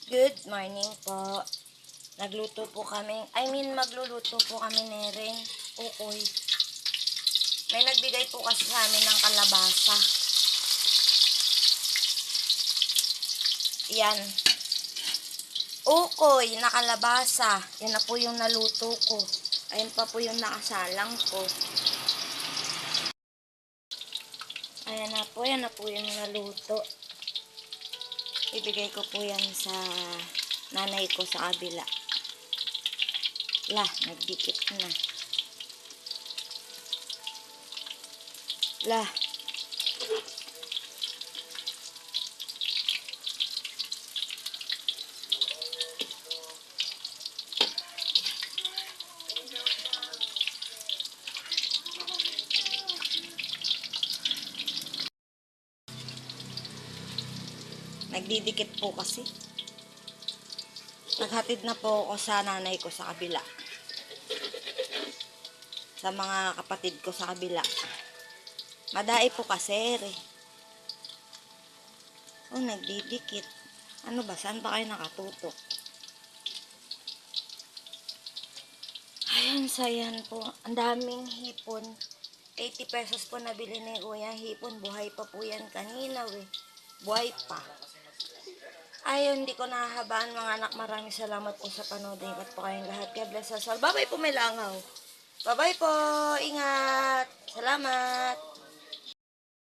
Good morning po. Magluluto po kami ni Ren. Ukoy. May nagbigay po kasi sa amin ng kalabasa. Yan. Ukoy na kalabasa. Yan na po yung naluto ko. Ayan pa po yung nakasalang ko. Yan na po yung naluto. Ibigay ko po yan sa nanay ko sa kabila. Nagdikit na. Nagdidikit po kasi. Naghatid na po ako sa nanay ko sa kabila. Sa mga kapatid ko sa kabila. Madai po kasi nagdidikit. Ano ba? Saan ba kayo nakatutok? Ayan, sayan po. Ang daming hipon. 80 pesos po nabili ni Kuya hipon. Buhay pa po yan kanina Buhay pa. Ayun, hindi ko nahahabaan mga anak. Maraming salamat po sa panood. Ingat po kayong lahat. God bless us all. Bye-bye po, may langaw. Bye-bye po. Ingat. Salamat.